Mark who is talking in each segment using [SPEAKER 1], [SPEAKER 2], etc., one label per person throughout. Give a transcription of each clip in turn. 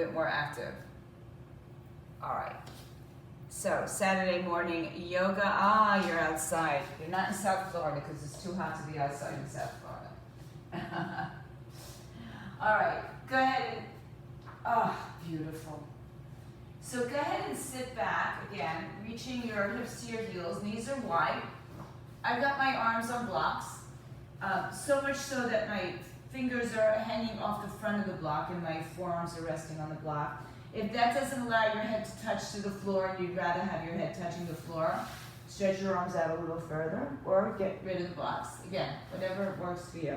[SPEAKER 1] bit more active. All right. So Saturday morning yoga. You're outside. You're not in South Florida because it's too hot to be outside in South Florida. All right. Go ahead and, beautiful. So go ahead and sit back again, reaching your hips to your heels. Knees are wide. I've got my arms on blocks, so much so that my fingers are hanging off the front of the block and my forearms are resting on the block. If that doesn't allow your head to touch to the floor and you'd rather have your head touching the floor, stretch your arms out a little further or get rid of the blocks. Again, whatever works for you.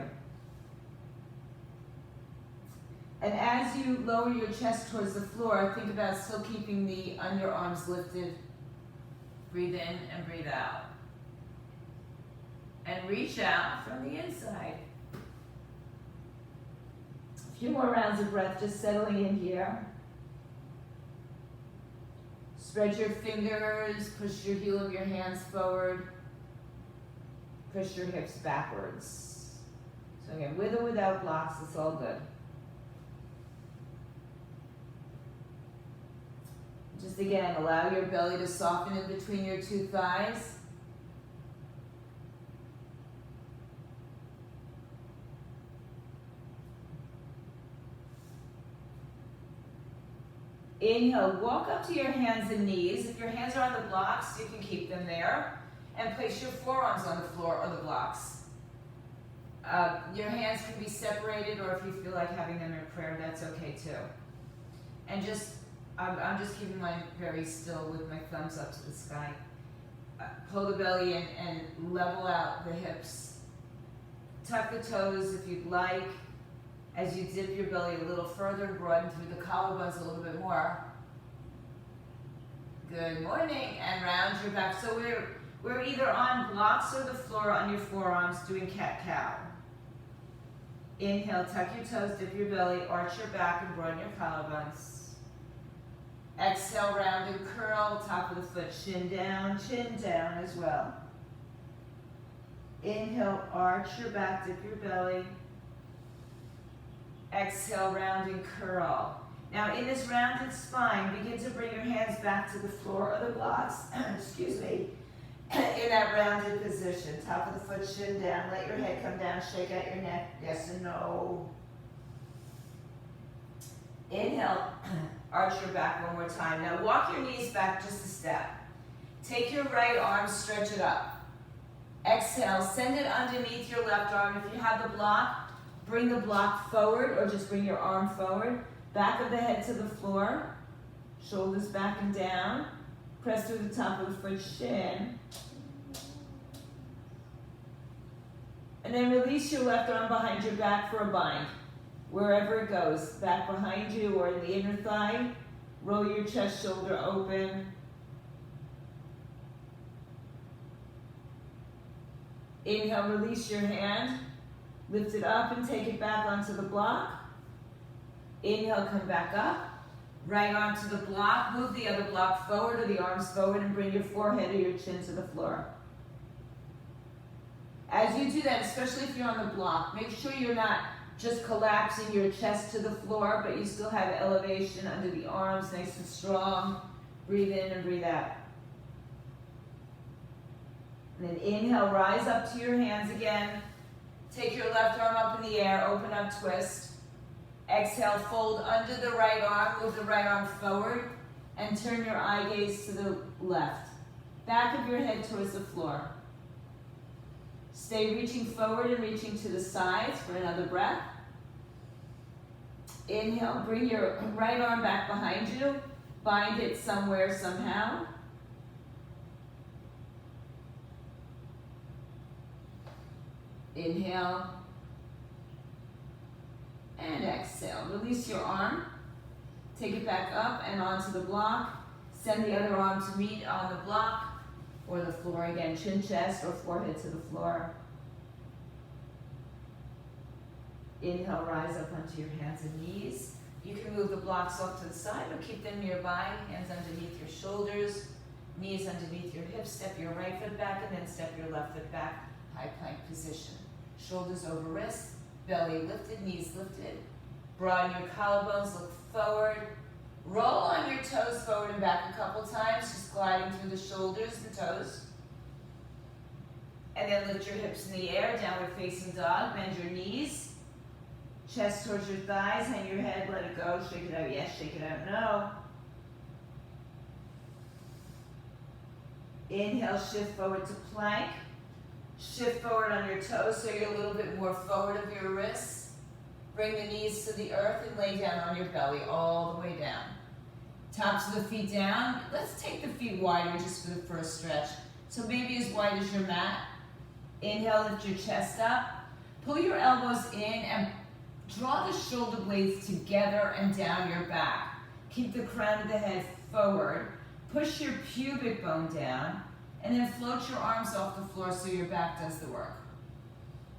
[SPEAKER 1] And as you lower your chest towards the floor, think about still keeping the underarms lifted. Breathe in and breathe out. And reach out from the inside. A few more rounds of breath, just settling in here. Spread your fingers, push your heel of your hands forward. Push your hips backwards. So again, with or without blocks, it's all good. Just again, allow your belly to soften in between your two thighs. Inhale, walk up to your hands and knees. If your hands are on the blocks, you can keep them there. And place your forearms on the floor or the blocks. Your hands can be separated, or if you feel like having them in prayer, that's okay too. And I'm just keeping mine very still with my thumbs up to the sky. Pull the belly in and level out the hips. Tuck the toes if you'd like. As you dip your belly a little further, broaden through the collarbones a little bit more. Good morning, and round your back. So we're either on blocks or the floor on your forearms doing cat-cow. Inhale, tuck your toes, dip your belly, arch your back and broaden your collarbones. Exhale, round and curl, top of the foot, chin down as well. Inhale, arch your back, dip your belly. Exhale, round and curl. Now in this rounded spine, begin to bring your hands back to the floor or the blocks, excuse me, in that rounded position. Top of the foot, chin down, let your head come down, shake out your neck, yes and no. Inhale, arch your back one more time. Now walk your knees back just a step. Take your right arm, stretch it up. Exhale, send it underneath your left arm. If you have the block, bring the block forward or just bring your arm forward. Back of the head to the floor. Shoulders back and down. Press through the top of the foot, shin. And then release your left arm behind your back for a bind. Wherever it goes, back behind you or in the inner thigh. Roll your chest, shoulder open. Inhale, release your hand. Lift it up and take it back onto the block. Inhale, come back up. Right arm to the block. Move the other block forward or the arms forward and bring your forehead or your chin to the floor. As you do that, especially if you're on the block, make sure you're not just collapsing your chest to the floor, but you still have elevation under the arms, nice and strong. Breathe in and breathe out. And then inhale, rise up to your hands again. Take your left arm up in the air, open up, twist. Exhale, fold under the right arm, move the right arm forward, and turn your eye gaze to the left. Back of your head towards the floor. Stay reaching forward and reaching to the sides for another breath. Inhale, bring your right arm back behind you. Bind it somewhere, somehow. Inhale. And exhale. Release your arm. Take it back up and onto the block. Send the other arm to meet on the block or the floor again. Chin, chest, or forehead to the floor. Inhale, rise up onto your hands and knees. You can move the blocks off to the side or keep them nearby. Hands underneath your shoulders, knees underneath your hips. Step your right foot back and then step your left foot back. High plank position. Shoulders over wrists, belly lifted, knees lifted. Broaden your collarbones, look forward. Roll on your toes forward and back a couple times, just gliding through the shoulders and toes. And then lift your hips in the air, downward facing dog, bend your knees. Chest towards your thighs, hang your head, let it go, shake it out, yes, shake it out, no. Inhale, shift forward to plank. Shift forward on your toes so you're a little bit more forward of your wrists. Bring the knees to the earth and lay down on your belly all the way down. Tops of the feet down. Let's take the feet wider just for the first stretch. So maybe as wide as your mat. Inhale, lift your chest up. Pull your elbows in and draw the shoulder blades together and down your back. Keep the crown of the head forward. Push your pubic bone down, and then float your arms off the floor so your back does the work.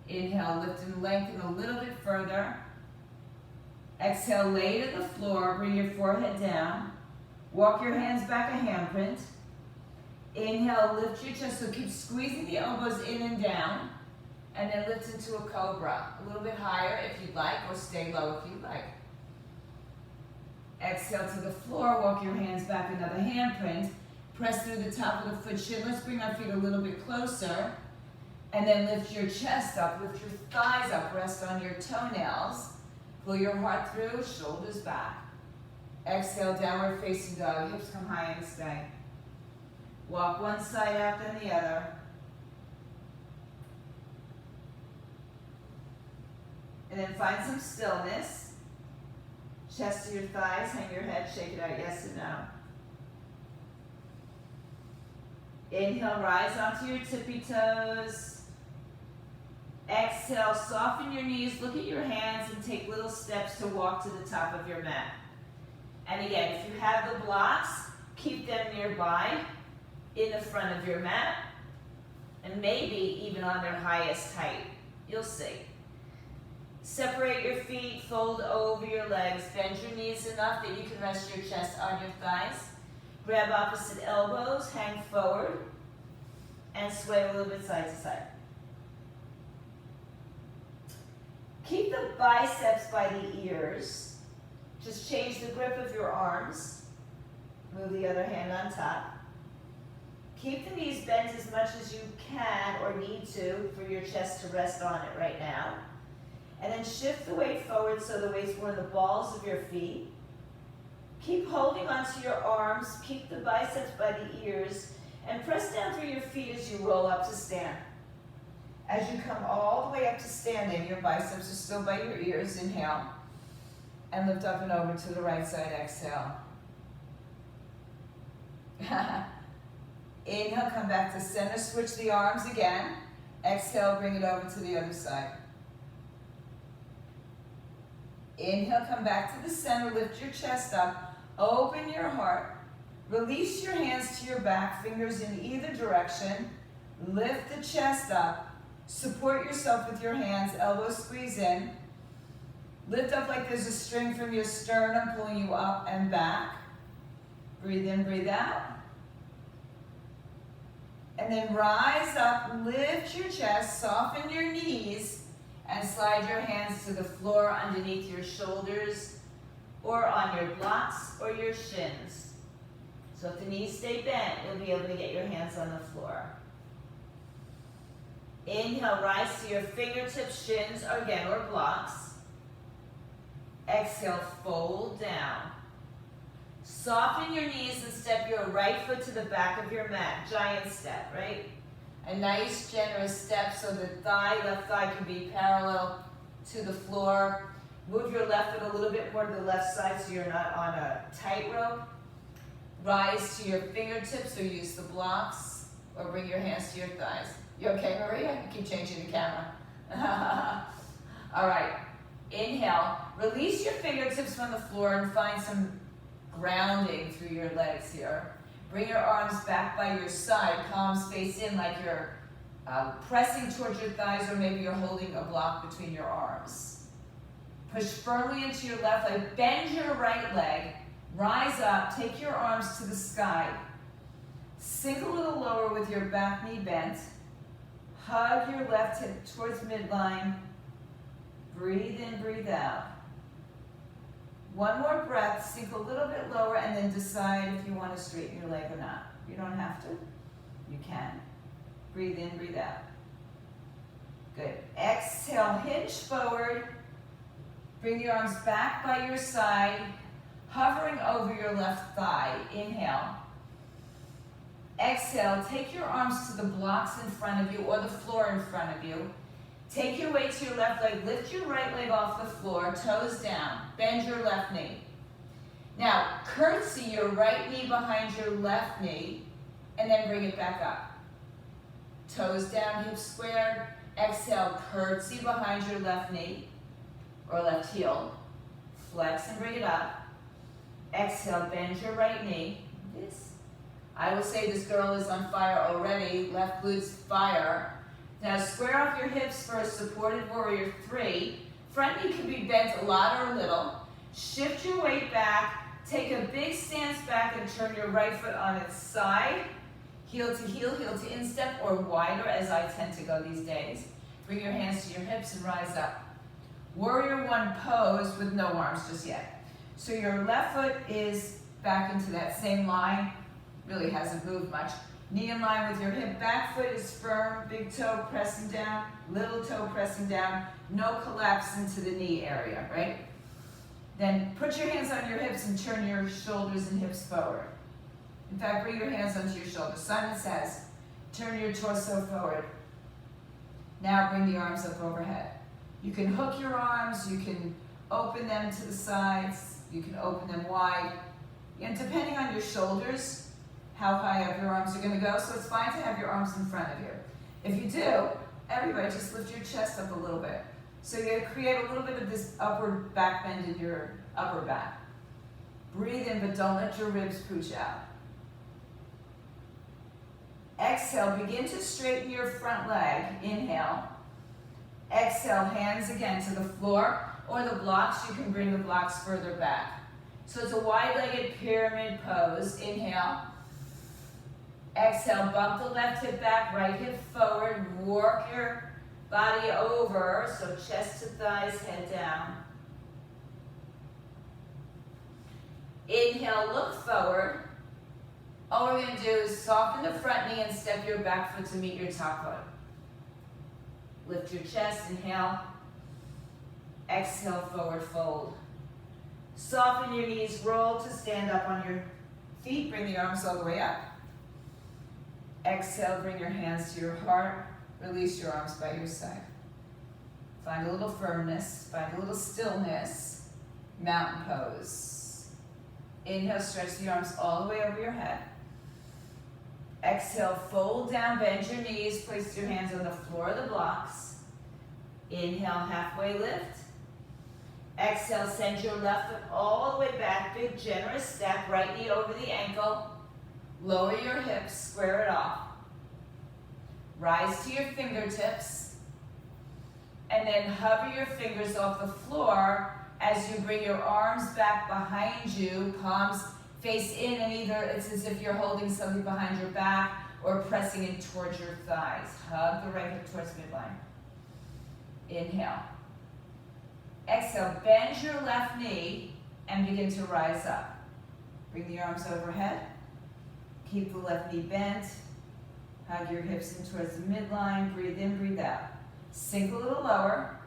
[SPEAKER 1] Inhale, lift and lengthen a little bit further. Exhale, lay to the floor, bring your forehead down. Walk your hands back a handprint. Inhale, lift your chest, so keep squeezing the elbows in and down, and then lift into a cobra. A little bit higher if you'd like, or stay low if you'd like. Exhale to the floor, walk your hands back another handprint. Press through the top of the foot shin. Let's bring our feet a little bit closer. And then lift your chest up, lift your thighs up, rest on your toenails. Pull your heart through, shoulders back. Exhale, downward facing dog, hips come high and stay. Walk one side out, then the other. And then find some stillness. Chest to your thighs, hang your head, shake it out, yes and no. Inhale, rise onto your tippy toes. Exhale, soften your knees, look at your hands, and take little steps to walk to the top of your mat. And again, if you have the blocks, keep them nearby in the front of your mat, and maybe even on their highest height. You'll see. Separate your feet, fold over your legs, bend your knees enough that you can rest your chest on your thighs. Grab opposite elbows, hang forward, and sway a little bit side to side. Keep the biceps by the ears. Just change the grip of your arms. Move the other hand on top. Keep the knees bent as much as you can or need to for your chest to rest on it right now. And then shift the weight forward so the weight's more in the balls of your feet. Keep holding onto your arms, keep the biceps by the ears, and press down through your feet as you roll up to stand. As you come all the way up to standing, your biceps are still by your ears. Inhale, and lift up and over to the right side. Exhale. Inhale, come back to center, switch the arms again. Exhale, bring it over to the other side. Inhale, come back to the center, lift your chest up, open your heart, release your hands to your back, fingers in either direction, lift the chest up, support yourself with your hands, elbows squeeze in, lift up like there's a string from your sternum pulling you up and back, breathe in, breathe out, and then rise up, lift your chest, soften your knees, and slide your hands to the floor underneath your shoulders or on your blocks or your shins. So if the knees stay bent, you'll be able to get your hands on the floor. Inhale, rise to your fingertips, shins, or again, or blocks. Exhale, fold down. Soften your knees and step your right foot to the back of your mat. Giant step, right? A nice, generous step so the left thigh can be parallel to the floor. Move your left foot a little bit more to the left side so you're not on a tightrope. Rise to your fingertips or use the blocks or bring your hands to your thighs. You okay, Maria? You keep changing the camera. All right. Inhale. Release your fingertips from the floor and find some grounding through your legs here. Bring your arms back by your side, palms face in like you're pressing towards your thighs, or maybe you're holding a block between your arms. Push firmly into your left leg, bend your right leg, rise up, take your arms to the sky. Sink a little lower with your back knee bent. Hug your left hip towards midline. Breathe in, breathe out. One more breath, sink a little bit lower, and then decide if you want to straighten your leg or not. You don't have to. You can. Breathe in, breathe out. Good. Exhale, hinge forward. Bring your arms back by your side, hovering over your left thigh. Inhale. Exhale, take your arms to the blocks in front of you or the floor in front of you. Take your weight to your left leg. Lift your right leg off the floor, toes down. Bend your left knee. Now, curtsy your right knee behind your left knee, and then bring it back up. Toes down, hips squared. Exhale, curtsy behind your left knee or left heel. Flex and bring it up. Exhale, bend your right knee. This. I will say this girl is on fire already. Left glutes fire. Now square off your hips for a supported warrior 3. Front knee can be bent a lot or a little. Shift your weight back. Take a big stance back and turn your right foot on its side. Heel to heel, heel to instep, or wider as I tend to go these days. Bring your hands to your hips and rise up. Warrior 1 pose with no arms just yet. So your left foot is back into that same line. Really hasn't moved much. Knee in line with your hip. Back foot is firm. Big toe pressing down. Little toe pressing down. No collapse into the knee area, right? Then put your hands on your hips and turn your shoulders and hips forward. In fact, bring your hands onto your shoulders. Simon says, turn your torso forward. Now bring the arms up overhead. You can hook your arms. You can open them to the sides. You can open them wide. And depending on your shoulders, how high up your arms are going to go. So it's fine to have your arms in front of you. If you do, everybody just lift your chest up a little bit. So you're going to create a little bit of this upward back bend in your upper back. Breathe in, but don't let your ribs pooch out. Exhale, begin to straighten your front leg. Inhale. Exhale, hands again to the floor or the blocks. You can bring the blocks further back. So it's a wide-legged pyramid pose. Inhale. Exhale, bump the left hip back, right hip forward. Work your body over, so chest to thighs, head down. Inhale, look forward. All we're going to do is soften the front knee and step your back foot to meet your top foot. Lift your chest, inhale. Exhale, forward fold. Soften your knees, roll to stand up on your feet. Bring the arms all the way up. Exhale, bring your hands to your heart. Release your arms by your side. Find a little firmness. Find a little stillness. Mountain pose. Inhale, stretch the arms all the way over your head. Exhale, fold down, bend your knees. Place your hands on the floor of the blocks. Inhale, halfway lift. Exhale, send your left foot all the way back. Big, generous step. Right knee over the ankle. Lower your hips, square it off. Rise to your fingertips. And then hover your fingers off the floor as you bring your arms back behind you, palms face in, and either it's as if you're holding something behind your back or pressing in towards your thighs. Hug the right hip towards midline. Inhale. Exhale, bend your left knee and begin to rise up. Bring the arms overhead. Keep the left knee bent. Hug your hips in towards the midline. Breathe in, breathe out. Sink a little lower.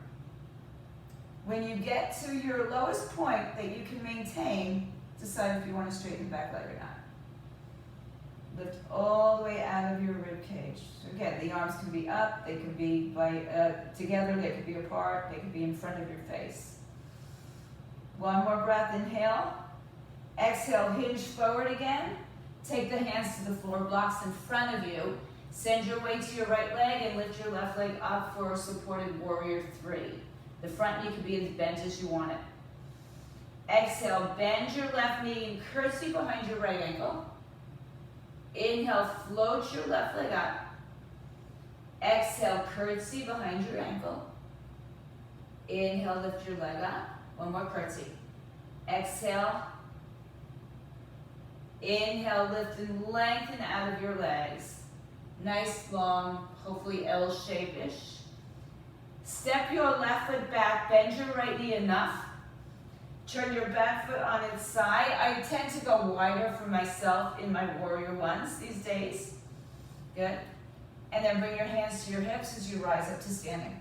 [SPEAKER 1] When you get to your lowest point that you can maintain, decide if you want to straighten the back leg or not. Lift all the way out of your rib cage. So again, the arms can be up, they can be together, they can be apart, they can be in front of your face. One more breath, inhale. Exhale, hinge forward again. Take the hands to the floor blocks in front of you. Send your weight to your right leg and lift your left leg up for a supported warrior 3. The front knee can be as bent as you want it. Exhale, bend your left knee and curtsy behind your right ankle. Inhale, float your left leg up. Exhale, curtsy behind your ankle. Inhale, lift your leg up. One more curtsy. Exhale. Inhale, lift and lengthen out of your legs. Nice, long, hopefully L-shape-ish. Step your left foot back, bend your right knee enough. Turn your back foot on its side. I tend to go wider for myself in my warrior ones these days. Good. And then bring your hands to your hips as you rise up to standing.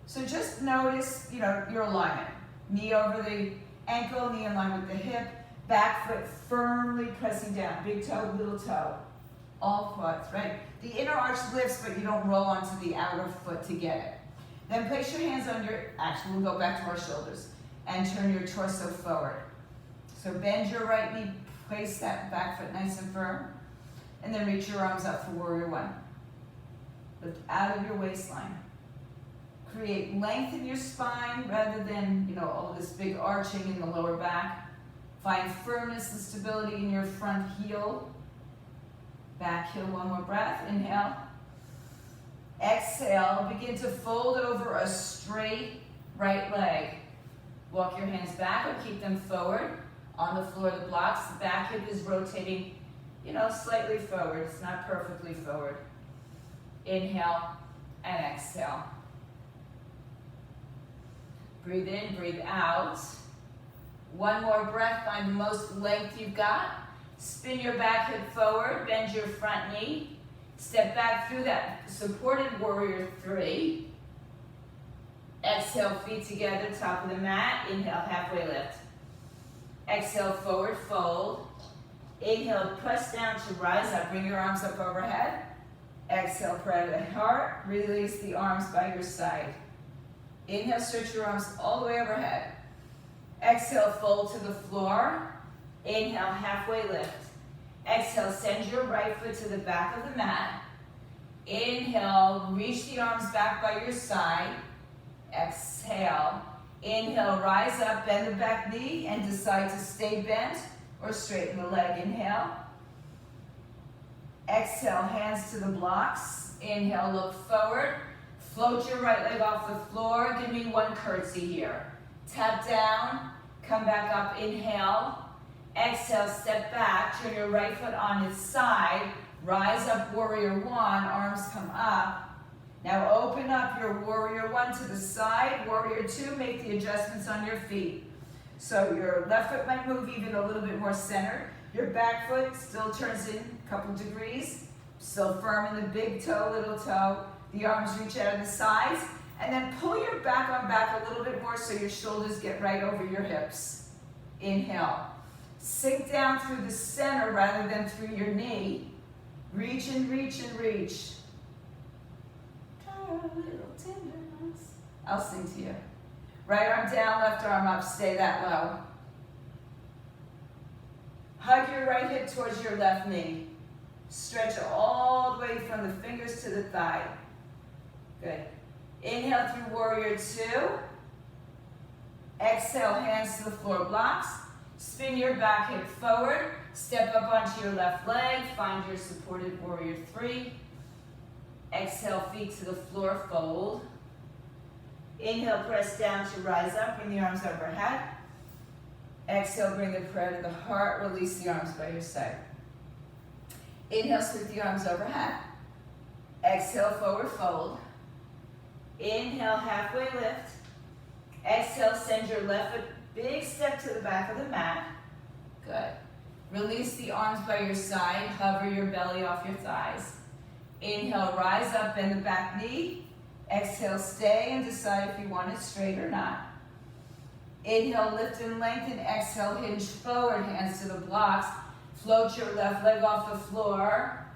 [SPEAKER 1] So just notice, your alignment. Knee over the ankle, knee in line with the hip, back foot firmly pressing down. Big toe, little toe. All foot, right? The inner arch lifts, but you don't roll onto the outer foot to get it. Then place your hands on your, actually we'll go back to our shoulders, and turn your torso forward. So bend your right knee, place that back foot nice and firm, and then reach your arms up for warrior one. Lift out of your waistline. Create length in your spine rather than, all of this big arching in the lower back. Find firmness and stability in your front heel. Back heel, one more breath. Inhale. Exhale. Begin to fold over a straight right leg. Walk your hands back or keep them forward. On the floor of the blocks, the back hip is rotating, slightly forward. It's not perfectly forward. Inhale and exhale. Breathe in, breathe out. One more breath, find the most length you've got. Spin your back hip forward, bend your front knee. Step back through that supported warrior three. Exhale, feet together, top of the mat. Inhale, halfway lift. Exhale, forward fold. Inhale, press down to rise up. Bring your arms up overhead. Exhale, pray to the heart. Release the arms by your side. Inhale, stretch your arms all the way overhead. Exhale, fold to the floor. Inhale, halfway lift. Exhale, send your right foot to the back of the mat. Inhale, reach the arms back by your side. Exhale. Inhale, rise up, bend the back knee, and decide to stay bent or straighten the leg. Inhale. Exhale, hands to the blocks. Inhale, look forward. Float your right leg off the floor. Give me one curtsy here. Tap down, come back up, inhale. Exhale, step back, turn your right foot on its side. Rise up, warrior one, arms come up. Now open up your warrior one to the side. Warrior two, make the adjustments on your feet. So your left foot might move even a little bit more centered. Your back foot still turns in a couple degrees. Still firm in the big toe, little toe. The arms reach out of the sides. And then pull your back arm back a little bit more so your shoulders get right over your hips. Inhale. Sink down through the center rather than through your knee. Reach and reach and reach. Little tenderness. I'll sing to you. Right arm down, left arm up. Stay that low. Hug your right hip towards your left knee. Stretch all the way from the fingers to the thigh. Good. Inhale through warrior two. Exhale, hands to the floor blocks. Spin your back hip forward. Step up onto your left leg. Find your supported warrior three. Exhale, feet to the floor, fold. Inhale, press down to rise up. Bring the arms overhead. Exhale, bring the prayer to the heart. Release the arms by your side. Inhale, sweep the arms overhead. Exhale, forward fold. Inhale, halfway lift. Exhale, send your left foot, big step to the back of the mat. Good. Release the arms by your side. Hover your belly off your thighs. Inhale, rise up, bend the back knee. Exhale, stay and decide if you want it straight or not. Inhale, lift and lengthen. Exhale, hinge forward, hands to the blocks. Float your left leg off the floor.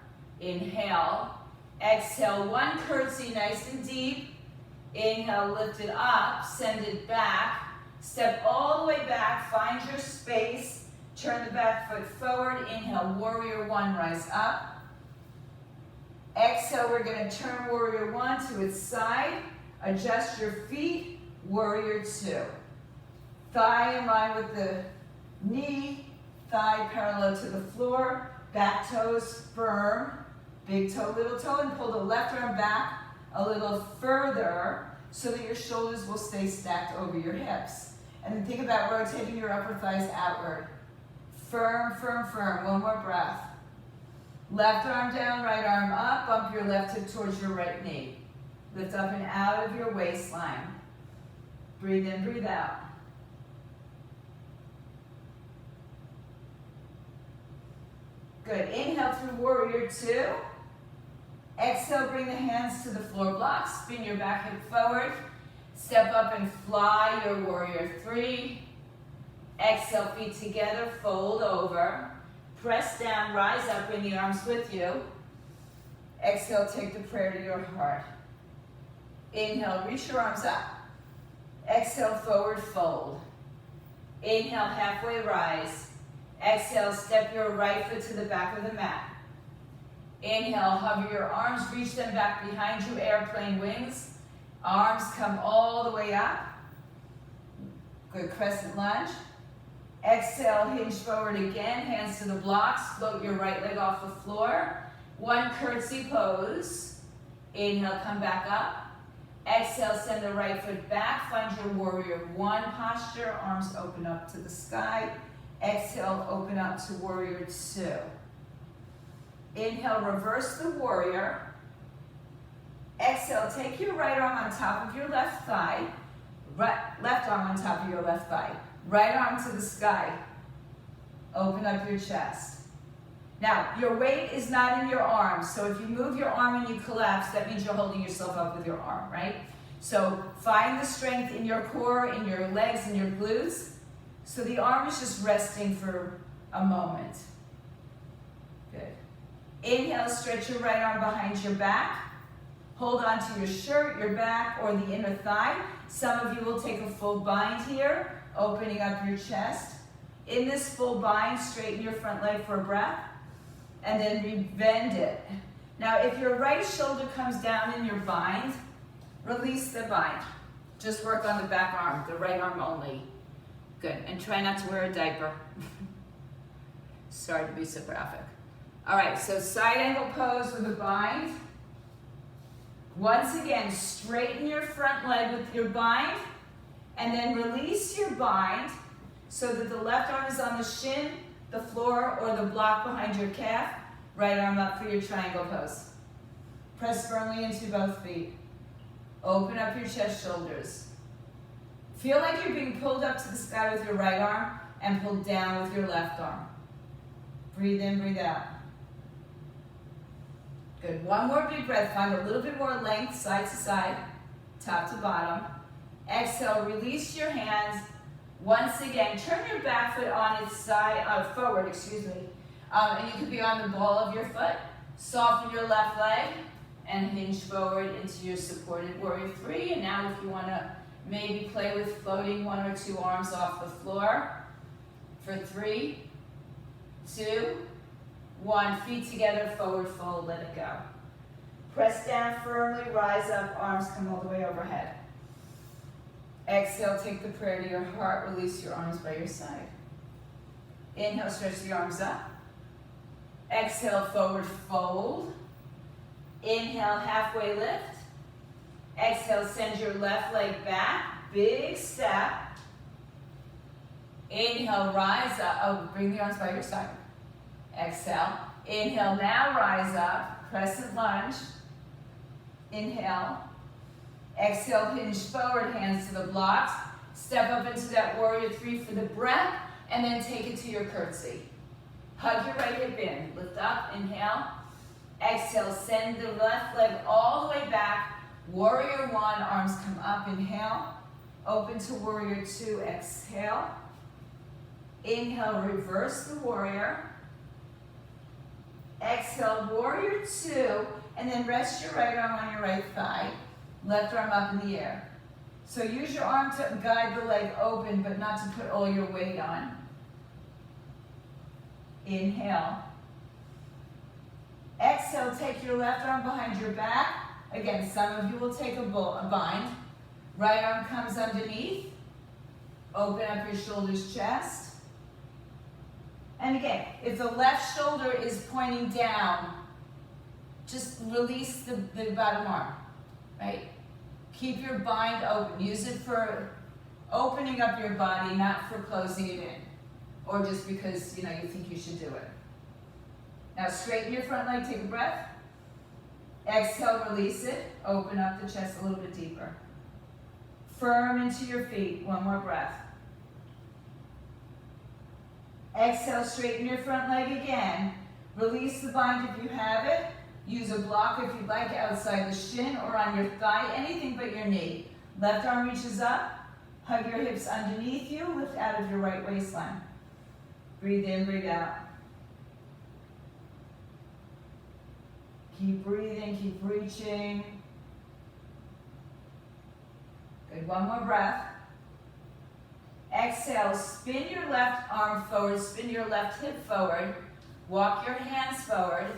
[SPEAKER 1] Inhale. Exhale, one curtsy, nice and deep. Inhale, lift it up, send it back. Step all the way back, find your space. Turn the back foot forward. Inhale, warrior one, rise up. Exhale, we're going to turn warrior one to its side. Adjust your feet, warrior two. Thigh in line with the knee, thigh parallel to the floor, back toes firm, big toe, little toe, and pull the left arm back a little further so that your shoulders will stay stacked over your hips. And then think about rotating your upper thighs outward. Firm, firm, firm. One more breath. Left arm down, right arm up. Bump your left hip towards your right knee. Lift up and out of your waistline. Breathe in, breathe out. Good. Inhale through warrior two. Exhale, bring the hands to the floor blocks. Spin your back hip forward. Step up and fly your warrior three. Exhale, feet together, fold over. Press down, rise up, bring the arms with you. Exhale, take the prayer to your heart. Inhale, reach your arms up. Exhale, forward fold. Inhale, halfway rise. Exhale, step your right foot to the back of the mat. Inhale, hover your arms, reach them back behind you, airplane wings. Arms come all the way up. Good, crescent lunge. Exhale, hinge forward again, hands to the blocks, float your right leg off the floor. One curtsy pose. Inhale, come back up. Exhale, send the right foot back, find your warrior one posture, arms open up to the sky. Exhale, open up to warrior two. Inhale, reverse the warrior. Exhale, take your right arm on top of your left thigh. Left arm on top of your left thigh. Right arm to the sky. Open up your chest. Now, your weight is not in your arm, so if you move your arm and you collapse, that means you're holding yourself up with your arm, right? So find the strength in your core, in your legs, and your glutes. So the arm is just resting for a moment. Good. Inhale, stretch your right arm behind your back. Hold on to your shirt, your back, or the inner thigh. Some of you will take a full bind here, opening up your chest. In this full bind, straighten your front leg for a breath, and then bend it. Now, if your right shoulder comes down in your bind, release the bind. Just work on the back arm, the right arm only. Good, and try not to wear a diaper. Sorry to be so graphic. All right, so side angle pose with a bind. Once again, straighten your front leg with your bind, and then release your bind so that the left arm is on the shin, the floor, or the block behind your calf. Right arm up for your triangle pose. Press firmly into both feet. Open up your chest, shoulders. Feel like you're being pulled up to the sky with your right arm and pulled down with your left arm. Breathe in, breathe out. Good. One more big breath. Find a little bit more length, side to side, top to bottom. Exhale, release your hands. Once again, turn your back foot on its side, forward, and you could be on the ball of your foot. Soften your left leg and hinge forward into your supported warrior three. And now if you want to maybe play with floating one or two arms off the floor for 3, 2, 1. Feet together, forward fold, let it go. Press down firmly, rise up, arms come all the way overhead. Exhale, take the prayer to your heart, release your arms by your side. Inhale, stretch the arms up. Exhale, forward fold. Inhale, halfway lift. Exhale, send your left leg back, big step. Inhale, rise up, bring the arms by your side. Exhale, inhale, now rise up, crescent lunge. Inhale. Exhale, hinge forward, hands to the blocks. Step up into that warrior three for the breath, and then take it to your curtsy. Hug your right hip in. Lift up, inhale. Exhale, send the left leg all the way back. Warrior one, arms come up, inhale. Open to warrior two, exhale. Inhale, reverse the warrior. Exhale, warrior two, and then rest your right arm on your right thigh. Left arm up in the air. So use your arm to guide the leg open, but not to put all your weight on. Inhale. Exhale, take your left arm behind your back. Again, some of you will take a bind. Right arm comes underneath. Open up your shoulders, chest. And again, if the left shoulder is pointing down, just release the bottom arm, right? Keep your bind open. Use it for opening up your body, not for closing it in, or just because you think you should do it. Now straighten your front leg, take a breath. Exhale, release it. Open up the chest a little bit deeper. Firm into your feet. One more breath. Exhale, straighten your front leg again. Release the bind if you have it. Use a block if you'd like outside the shin or on your thigh, anything but your knee. Left arm reaches up. Hug your hips underneath you. Lift out of your right waistline. Breathe in, breathe out. Keep breathing, keep reaching. Good, one more breath. Exhale, spin your left arm forward, spin your left hip forward. Walk your hands forward.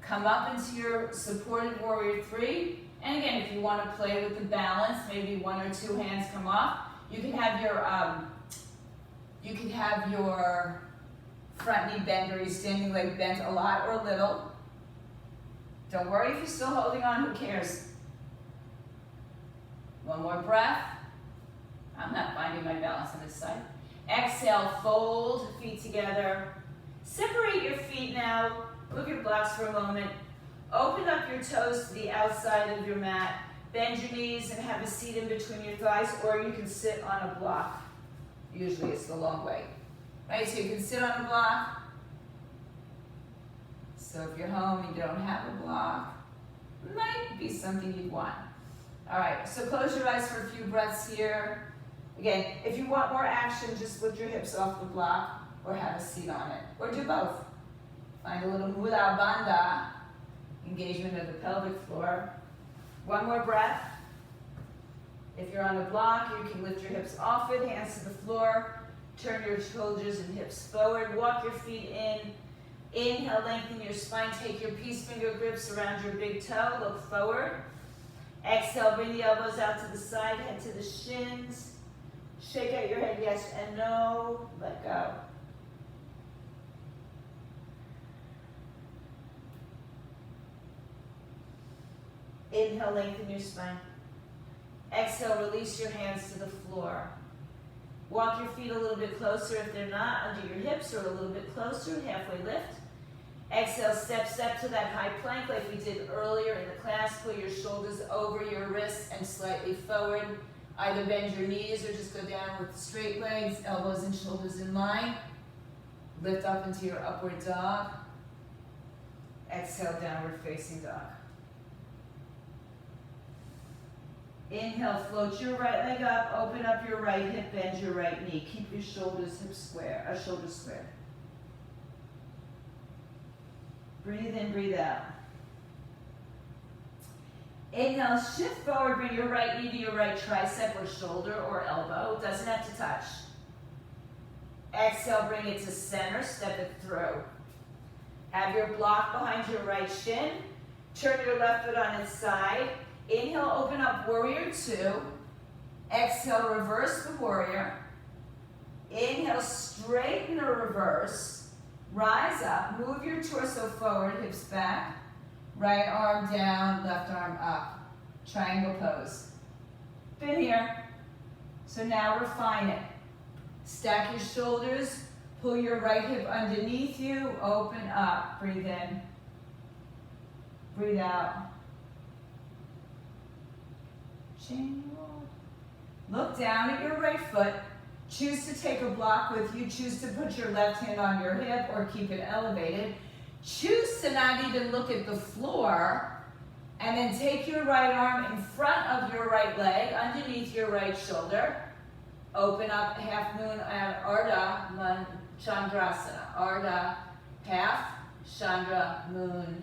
[SPEAKER 1] Come up into your supported warrior three. And again, if you want to play with the balance, maybe one or two hands come off. You can have your front knee bent or your standing leg bent a lot or a little. Don't worry if you're still holding on, who cares? One more breath. I'm not finding my balance on this side. Exhale, fold feet together. Separate your feet now. Move your blocks for a moment. Open up your toes to the outside of your mat. Bend your knees and have a seat in between your thighs, or you can sit on a block. Usually it's the long way. Right, so you can sit on a block. So if you're home and you don't have a block, might be something you'd want. All right, so close your eyes for a few breaths here. Again, if you want more action, just lift your hips off the block or have a seat on it, or do both. Find a little mula bandha, engagement of the pelvic floor. One more breath. If you're on a block, you can lift your hips off it, hands to the floor. Turn your shoulders and hips forward. Walk your feet in. Inhale, lengthen your spine. Take your peace finger grips around your big toe. Look forward. Exhale, bring the elbows out to the side, head to the shins. Shake out your head, yes and no. Let go. Inhale, lengthen your spine. Exhale, release your hands to the floor. Walk your feet a little bit closer if they're not under your hips, or a little bit closer, halfway lift. Exhale, step to that high plank like we did earlier in the class. Pull your shoulders over your wrists and slightly forward. Either bend your knees or just go down with straight legs, elbows and shoulders in line. Lift up into your upward dog. Exhale, downward facing dog. Inhale, float your right leg up, open up your right hip, bend your right knee. Keep your shoulders shoulders square. Breathe in, breathe out. Inhale, shift forward, bring your right knee to your right tricep or shoulder or elbow. Doesn't have to touch. Exhale, bring it to center, step it through. Have your block behind your right shin. Turn your left foot on its side. Inhale, open up warrior two. Exhale, reverse the warrior. Inhale, straighten or reverse. Rise up, move your torso forward, hips back. Right arm down, left arm up. Triangle pose. Been here. So now refine it. Stack your shoulders, pull your right hip underneath you, open up, breathe in. Breathe out. Chain roll. Look down at your right foot. Choose to take a block with you. Choose to put your left hand on your hip or keep it elevated. Choose to not even look at the floor, and then take your right arm in front of your right leg, underneath your right shoulder. Open up half moon and Ardha Chandrasana. Ardha, half, Chandra, moon.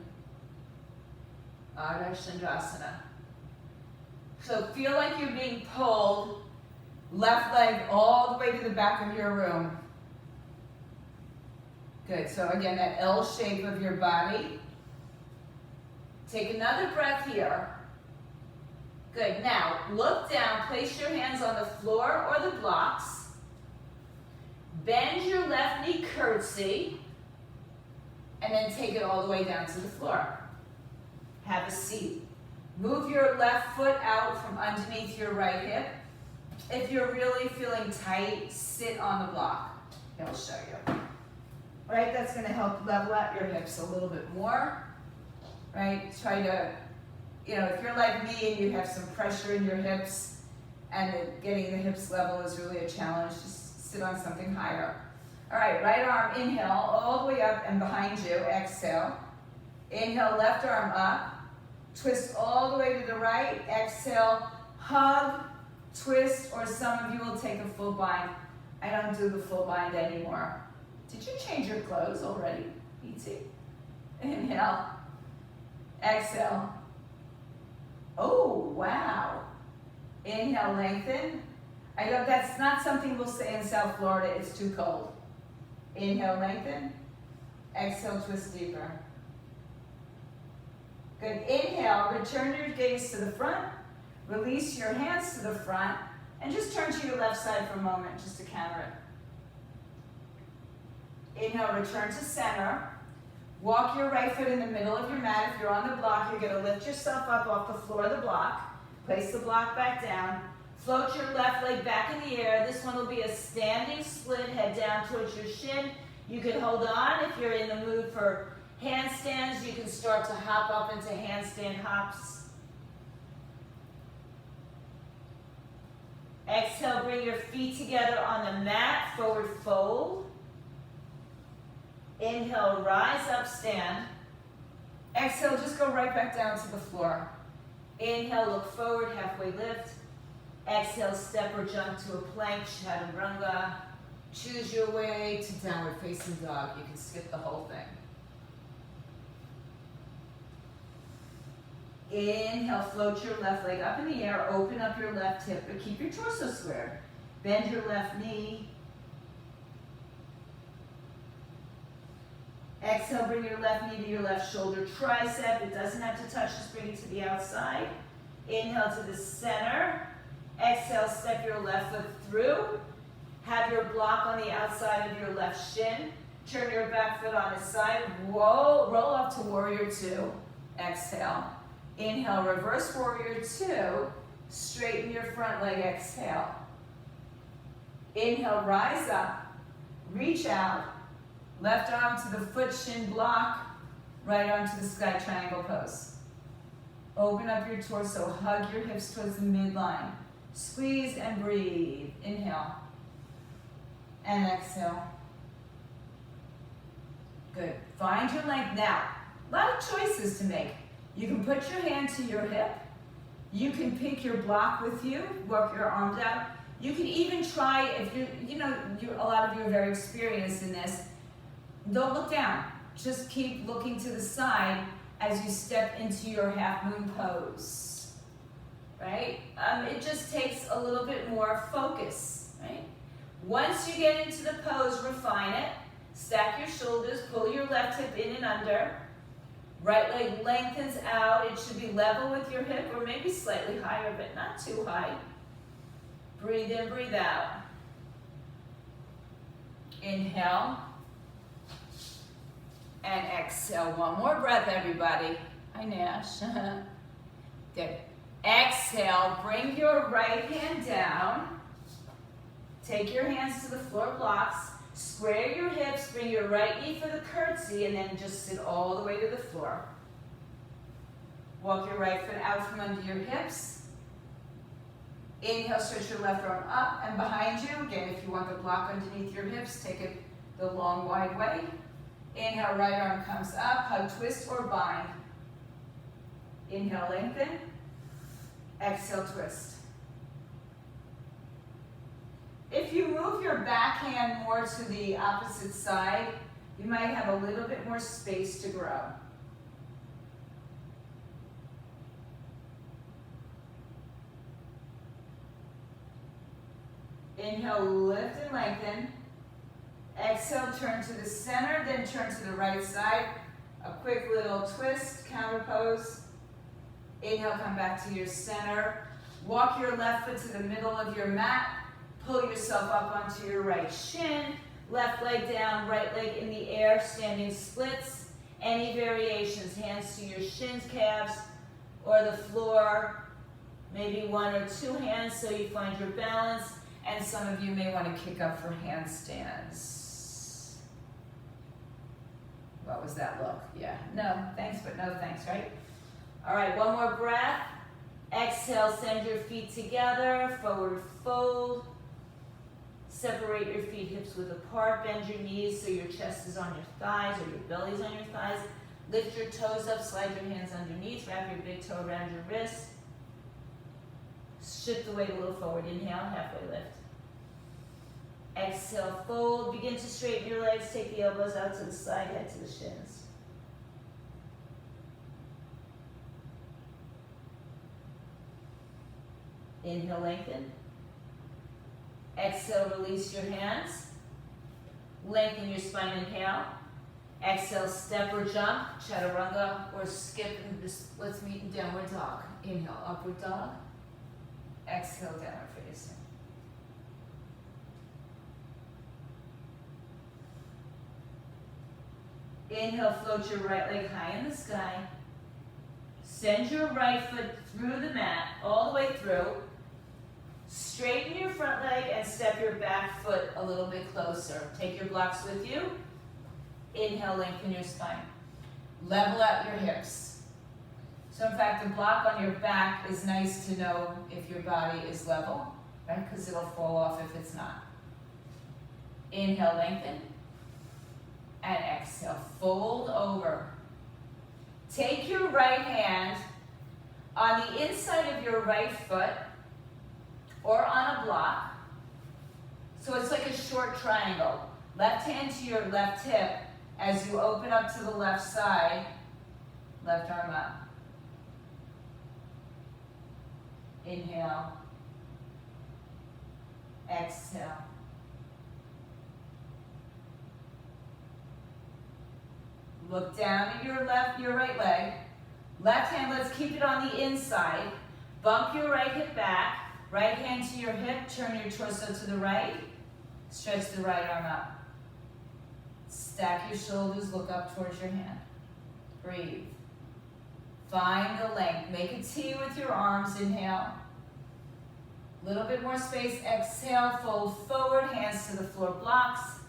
[SPEAKER 1] Ardha Chandrasana. So feel like you're being pulled, left leg all the way to the back of your room. Good, so again, that L shape of your body. Take another breath here. Good, now look down, place your hands on the floor or the blocks. Bend your left knee, curtsy, and then take it all the way down to the floor. Have a seat. Move your left foot out from underneath your right hip. If you're really feeling tight, sit on the block. It'll show you. Right, that's going to help level out your hips a little bit more. Right, try to, if you're like me and you have some pressure in your hips and getting the hips level is really a challenge, just sit on something higher. All right, right arm, inhale, all the way up and behind you, exhale. Inhale, left arm up. Twist all the way to the right, exhale, hug, twist, or some of you will take a full bind. I don't do the full bind anymore. Did you change your clothes already, E.T.? Inhale, exhale. Oh, wow. Inhale, lengthen. I know that's not something we'll say in South Florida, it's too cold. Inhale, lengthen. Exhale, twist deeper. Good. Inhale, return your gaze to the front. Release your hands to the front. And just turn to your left side for a moment, just to counter it. Inhale, return to center. Walk your right foot in the middle of your mat. If you're on the block, you're going to lift yourself up off the floor of the block. Place the block back down. Float your left leg back in the air. This one will be a standing split, head down towards your shin. You can hold on if you're in the mood for handstands. You can start to hop up into handstand hops. Exhale, bring your feet together on the mat, forward fold. Inhale, rise up, stand. Exhale, just go right back down to the floor. Inhale, look forward, halfway lift. Exhale, step or jump to a plank, chaturanga. Choose your way to downward facing dog. You can skip the whole thing. Inhale, float your left leg up in the air, open up your left hip, but keep your torso squared. Bend your left knee. Exhale, bring your left knee to your left shoulder tricep. It doesn't have to touch, just bring it to the outside. Inhale to the center. Exhale, step your left foot through. Have your block on the outside of your left shin. Turn your back foot on its side. Roll up to warrior two. Exhale. Inhale, reverse warrior two. Straighten your front leg, exhale. Inhale, rise up. Reach out. Left arm to the foot shin block. Right arm to the sky triangle pose. Open up your torso. Hug your hips towards the midline. Squeeze and breathe. Inhale. And exhale. Good. Find your length now. A lot of choices to make. You can put your hand to your hip. You can pick your block with you. Work your arms out. You can even try, if a lot of you are very experienced in this, don't look down. Just keep looking to the side as you step into your half moon pose, right? It just takes a little bit more focus, right? Once you get into the pose, refine it. Stack your shoulders, pull your left hip in and under. Right leg lengthens out. It should be level with your hip or maybe slightly higher, but not too high. Breathe in, breathe out. Inhale. And exhale. One more breath, everybody. Hi, Nash. Good. Exhale. Bring your right hand down. Take your hands to the floor blocks. Square your hips. Bring your right knee for the curtsy, and then just sit all the way to the floor. Walk your right foot out from under your hips. Inhale, stretch your left arm up and behind you. Again, if you want the block underneath your hips, take it the long, wide way. Inhale, right arm comes up, hug, twist, or bind. Inhale, lengthen. Exhale, twist. If you move your back hand more to the opposite side, you might have a little bit more space to grow. Inhale, lift and lengthen. Exhale, turn to the center, then turn to the right side. A quick little twist, counter pose. Inhale, come back to your center. Walk your left foot to the middle of your mat. Pull yourself up onto your right shin. Left leg down, right leg in the air, standing splits. Any variations, hands to your shins, calves, or the floor. Maybe one or two hands so you find your balance. And some of you may want to kick up for handstands. What was that look? Yeah, no thanks, but no thanks, right? All right, one more breath. Exhale, send your feet together, forward fold.
[SPEAKER 2] Separate your feet hips width apart. Bend your knees so your chest is on your thighs or your belly's on your thighs. Lift your toes up, slide your hands underneath. Wrap your big toe around your wrist. Shift the weight a little forward. Inhale, halfway lift. Exhale, fold. Begin to straighten your legs. Take the elbows out to the side, head to the shins. Inhale, lengthen. Exhale, release your hands. Lengthen your spine, inhale. Exhale, step or jump, chaturanga, or skip, and just let's meet in downward dog. Inhale, upward dog. Exhale, downward facing. Inhale, float your right leg high in the sky. Send your right foot through the mat, all the way through. Straighten your front leg and step your back foot a little bit closer. Take your blocks with you. Inhale, lengthen your spine. Level out your hips. So in fact, the block on your back is nice to know if your body is level, right? Because it'll fall off if it's not. Inhale, lengthen. And exhale, fold over. Take your right hand on the inside of your right foot or on a block. So it's like a short triangle. Left hand to your left hip as you open up to the left side, left arm up. Inhale. Exhale. Look down at your right leg. Left hand, let's keep it on the inside. Bump your right hip back. Right hand to your hip, turn your torso to the right. Stretch the right arm up. Stack your shoulders, look up towards your hand. Breathe. Find the length. Make a T with your arms, inhale. Little bit more space, exhale, fold forward, hands to the floor, blocks.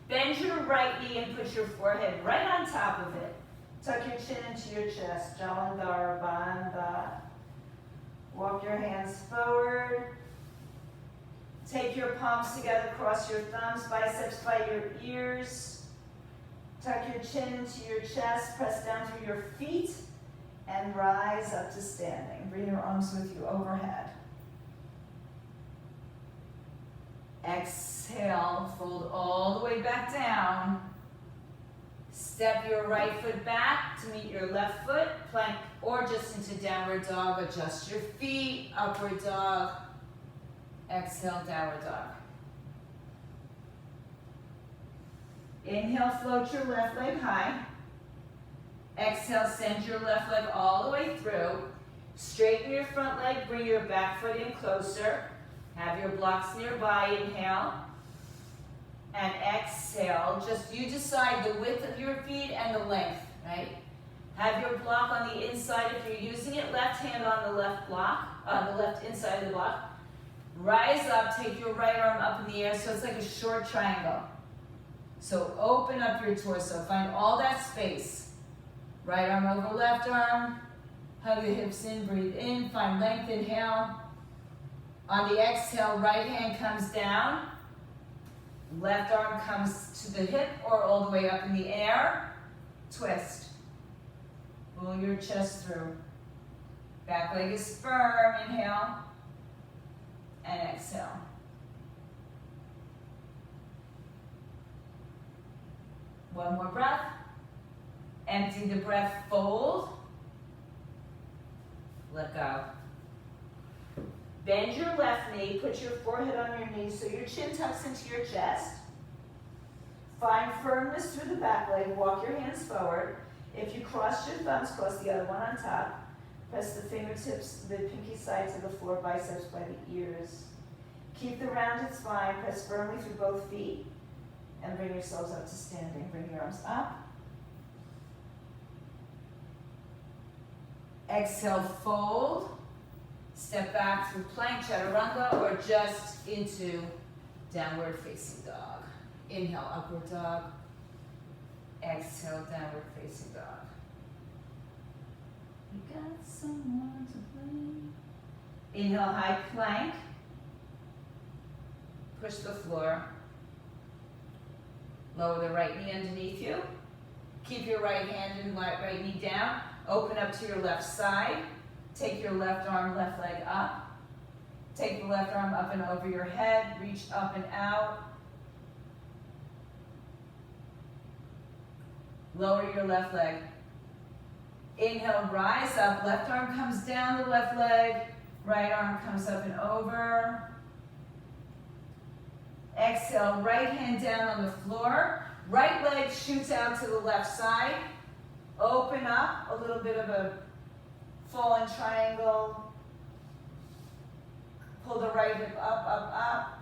[SPEAKER 2] Bend your right knee and put your forehead right on top of it. Tuck your chin into your chest. Jalandhara Bandha. Walk your hands forward. Take your palms together, cross your thumbs, biceps by your ears. Tuck your chin into your chest, press down through your feet, and rise up to standing. Bring your arms with you overhead. Exhale, fold all the way back down. Step your right foot back to meet your left foot, plank, or just into downward dog. Adjust your feet, upward dog. Exhale, downward dog. Inhale, float your left leg high. Exhale, send your left leg all the way through. Straighten your front leg, bring your back foot in closer. Have your blocks nearby, inhale. And exhale, just you decide the width of your feet and the length, right? Have your block on the inside if you're using it. Left hand on the left block, the left inside of the block. Rise up, take your right arm up in the air so it's like a short triangle. So open up your torso, find all that space. Right arm over left arm, hug the hips in, breathe in, find length, inhale. On the exhale, right hand comes down. Left arm comes to the hip or all the way up in the air. Twist. Pull your chest through. Back leg is firm. Inhale. And exhale. One more breath. Empty the breath, fold. Let go. Bend your left knee, put your forehead on your knee so your chin tucks into your chest. Find firmness through the back leg, walk your hands forward. If you cross your thumbs, cross the other one on top. Press the fingertips, the pinky side to the floor, biceps by the ears. Keep the rounded spine, press firmly through both feet, and bring yourselves up to standing. Bring your arms up. Exhale, fold. Step back through plank, chaturanga, or just into downward facing dog. Inhale, upward dog. Exhale, downward facing dog. We got someone to blame. Inhale, high plank. push the floor. Lower the right knee underneath you. Keep your right hand and right knee down. Open up to your left side. Take your left arm, left leg up. Take the left arm up and over your head. Reach up and out. Lower your left leg. Inhale, rise up. Left arm comes down the left leg. Right arm comes up and over. Exhale, right hand down on the floor. Right leg shoots out to the left side. Open up, a little bit of a fallen triangle. Pull the right hip up, up, up.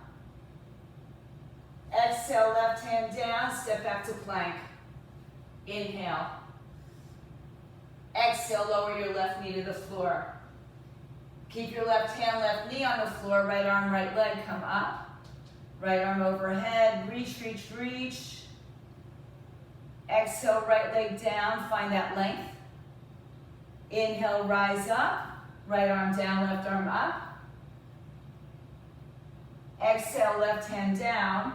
[SPEAKER 2] Exhale, left hand down, step back to plank. Inhale. Exhale, lower your left knee to the floor. Keep your left hand, left knee on the floor. Right arm, right leg, come up. Right arm overhead, reach, reach, reach. Exhale, right leg down, find that length. Inhale, rise up. Right arm down, left arm up. Exhale, left hand down.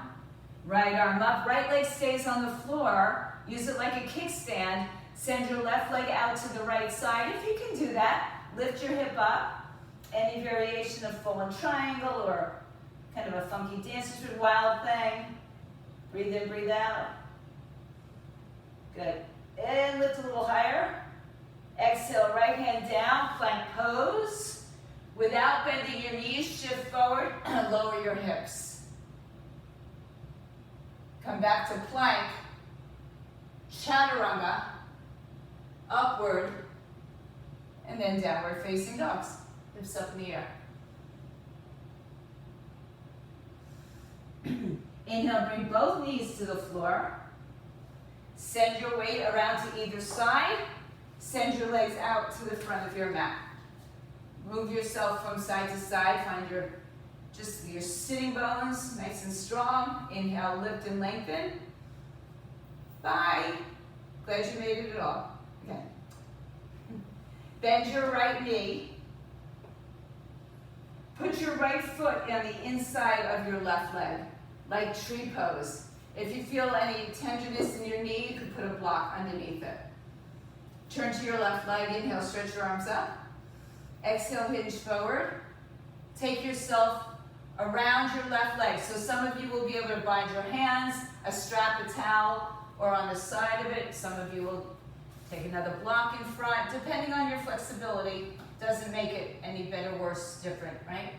[SPEAKER 2] Right arm up, right leg stays on the floor. Use it like a kickstand. Send your left leg out to the right side. If you can do that, lift your hip up. Any variation of fallen triangle or kind of a funky dancer's with wild thing. Breathe in, breathe out. Good. And lift a little higher. Exhale, right hand down, plank pose. Without bending your knees, shift forward, lower your hips. Come back to plank. Chaturanga. Upward. And then downward facing dogs. Hips up in the air. Inhale, bring both knees to the floor. Send your weight around to either side. Send your legs out to the front of your mat. Move yourself from side to side. Find your sitting bones nice and strong. Inhale, lift and lengthen. Bye. Glad you made it at all. Okay. Bend your right knee. Put your right foot on the inside of your left leg, like tree pose. If you feel any tenderness in your knee, you could put a block underneath it. Turn to your left leg. Inhale, stretch your arms up. Exhale, hinge forward. Take yourself around your left leg. So some of you will be able to bind your hands, a strap, a towel, or on the side of it. Some of you will take another block in front, depending on your flexibility. Doesn't make it any better, worse, different, right?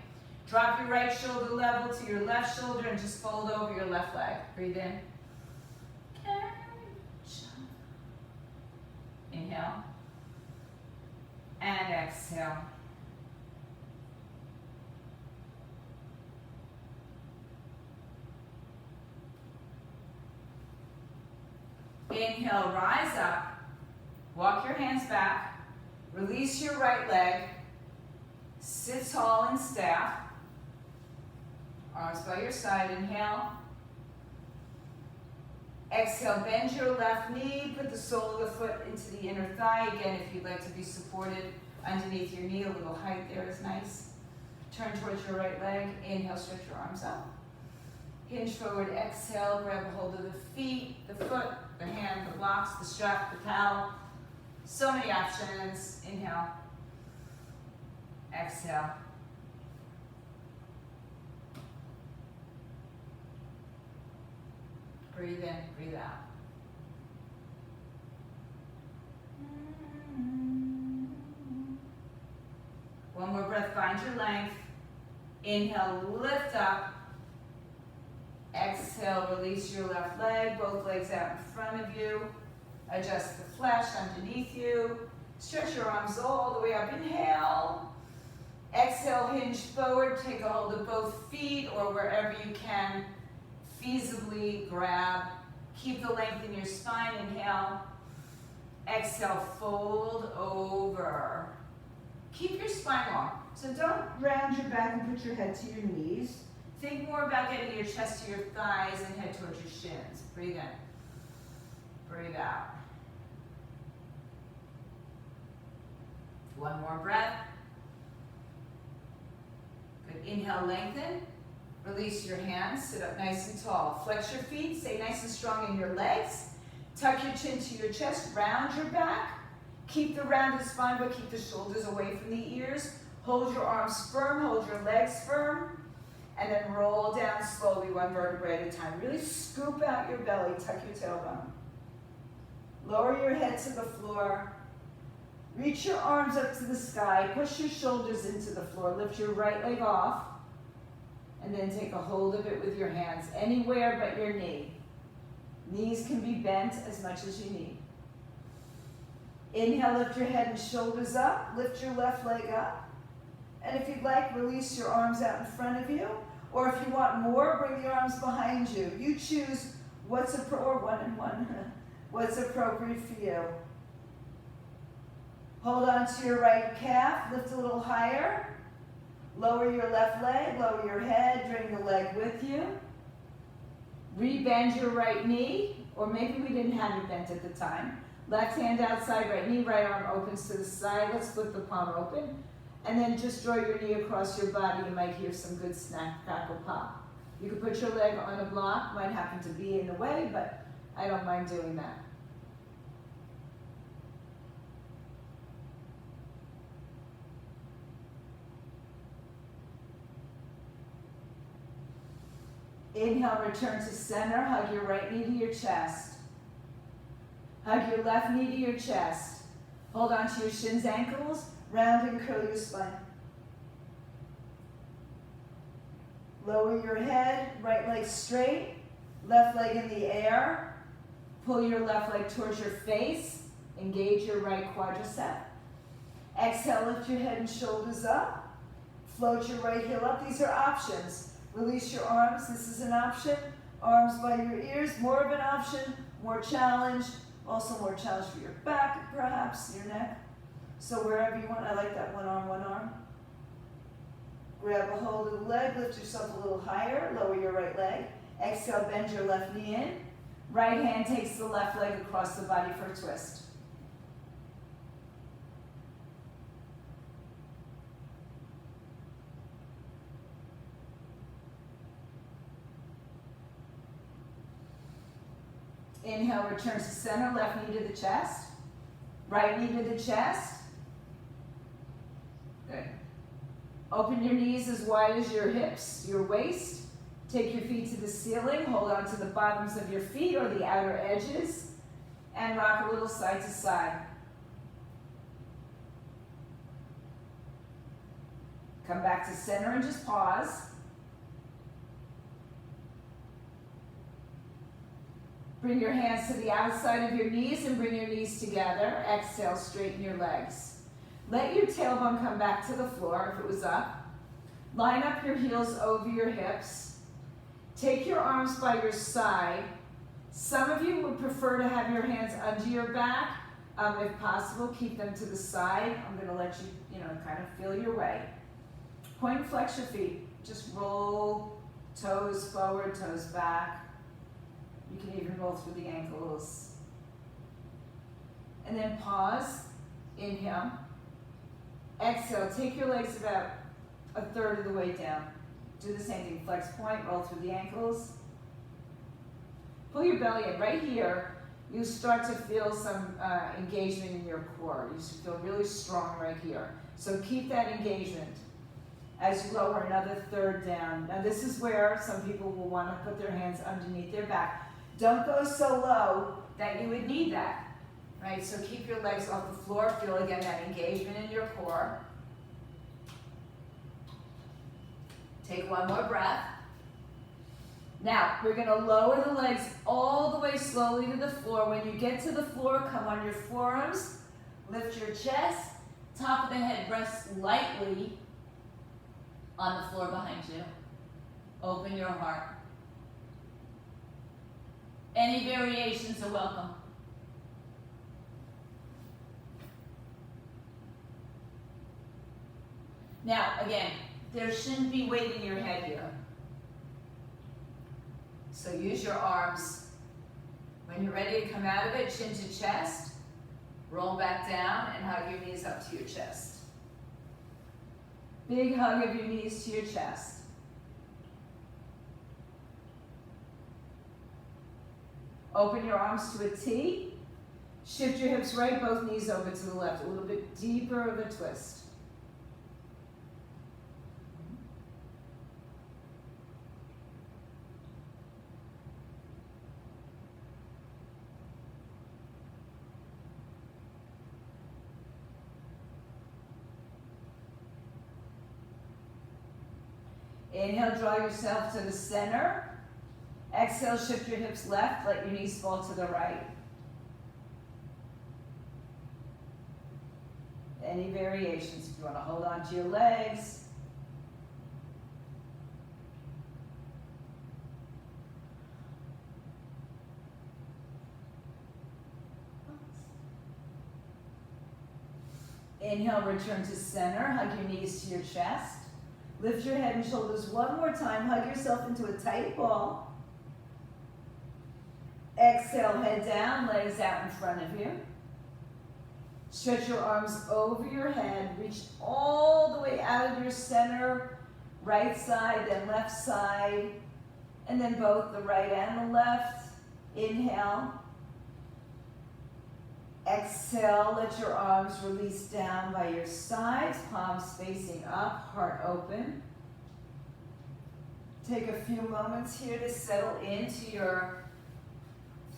[SPEAKER 2] Drop your right shoulder level to your left shoulder and just fold over your left leg. Breathe in. Inhale. And exhale. Inhale, rise up. Walk your hands back. Release your right leg. Sit tall and staff. Arms by your side. Inhale. Exhale, bend your left knee. Put the sole of the foot into the inner thigh. Again, if you'd like to be supported underneath your knee, a little height there is nice. Turn towards your right leg. Inhale, stretch your arms up. Hinge forward, exhale, grab a hold of the feet, the foot, the hand, the blocks, the strap, the towel. So many options. Inhale. Exhale. Breathe in, breathe out. One more breath, find your length. Inhale, lift up. Exhale, release your left leg, both legs out in front of you. Adjust the flesh underneath you. Stretch your arms all the way up. Inhale. Exhale, hinge forward. Take a hold of both feet or wherever you can feasibly grab. Keep the length in your spine. Inhale. Exhale, fold over. Keep your spine long. So don't round your back and put your head to your knees. Think more about getting your chest to your thighs and head towards your shins. Breathe in. Breathe out. One more breath. Good. Inhale, lengthen.
[SPEAKER 1] Release your hands, sit up nice and tall. Flex your feet, stay nice and strong in your legs. Tuck your chin to your chest, round your back. Keep the rounded spine, but keep the shoulders away from the ears. Hold your arms firm, hold your legs firm, and then roll down slowly, one vertebrae at a time. Really scoop out your belly, tuck your tailbone. Lower your head to the floor. Reach your arms up to the sky, push your shoulders into the floor, lift your right leg off, and then take a hold of it with your hands, anywhere but your knee. Knees can be bent as much as you need. Inhale, lift your head and shoulders up, lift your left leg up, and if you'd like, release your arms out in front of you, or if you want more, bring the arms behind you. You choose what's appropriate, or one and one, what's appropriate for you. Hold on to your right calf, lift a little higher. Lower your left leg, lower your head, bring the leg with you. Rebend your right knee, or maybe we didn't have it bent at the time. Left hand outside, right knee, right arm opens to the side. Let's flip the palm open. And then just draw your knee across your body. You might hear some good snack, crackle, pop. You could put your leg on a block, might happen to be in the way, but I don't mind doing that. Inhale, return to center. Hug your right knee to your chest. Hug your left knee to your chest. Hold on to your shins, ankles. Round and curl your spine. Lower your head, right leg straight, left leg in the air. Pull your left leg towards your face. Engage your right quadricep. Exhale, lift your head and shoulders up. Float your right heel up. These are options. Release your arms. This is an option. Arms by your ears, more of an option, more challenge. Also more challenge for your back, perhaps, your neck. So wherever you want, I like that one arm. Grab a hold of the leg, lift yourself a little higher, lower your right leg. Exhale, bend your left knee in. Right hand takes the left leg across the body for a twist. Inhale, return to center, left knee to the chest. Right knee to the chest. Good. Open your knees as wide as your hips, your waist. Take your feet to the ceiling. Hold on to the bottoms of your feet or the outer edges. And rock a little side to side. Come back to center and just pause. Bring your hands to the outside of your knees and bring your knees together. Exhale, straighten your legs. Let your tailbone come back to the floor if it was up. Line up your heels over your hips. Take your arms by your side. Some of you would prefer to have your hands under your back. If possible, keep them to the side. I'm going to let you, kind of feel your way. Point and flex your feet. Just roll toes forward, toes back. You can even roll through the ankles. And then pause. Inhale. Exhale. Take your legs about a third of the way down. Do the same thing. Flex point, roll through the ankles. Pull your belly in. Right here, you start to feel some engagement in your core. You should feel really strong right here. So keep that engagement as you lower another third down. Now this is where some people will want to put their hands underneath their back. Don't go so low that you would need that, right? So keep your legs off the floor. Feel again that engagement in your core. Take one more breath. Now, we're going to lower the legs all the way slowly to the floor. When you get to the floor, come on your forearms. Lift your chest. Top of the head rests lightly on the floor behind you. Open your heart. Any variations are welcome. Now, again, there shouldn't be weight in your head here. So use your arms. When you're ready to come out of it, chin to chest. Roll back down and hug your knees up to your chest. Big hug of your knees to your chest. Open your arms to a T. Shift your hips right, both knees over to the left. A little bit deeper of a twist. Inhale, draw yourself to the center. Exhale, shift your hips left, let your knees fall to the right. Any variations, if you want to hold on to your legs. Inhale, return to center, hug your knees to your chest. Lift your head and shoulders one more time. Hug yourself into a tight ball. Exhale, head down, legs out in front of you. Stretch your arms over your head. Reach all the way out of your center, right side, then left side, and then both the right and the left. Inhale. Exhale, let your arms release down by your sides, palms facing up, heart open. Take a few moments here to settle into your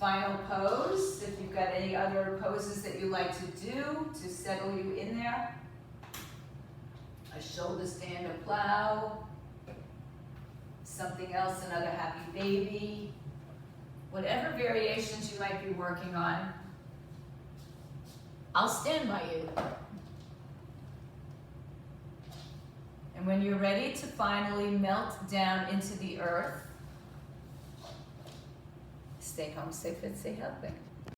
[SPEAKER 1] final pose. If you've got any other poses that you like to do to settle you in there. A shoulder stand or plow. Something else, another happy baby. Whatever variations you might be working on, I'll stand by you. And when you're ready to finally melt down into the earth, stay home, stay fit, stay healthy.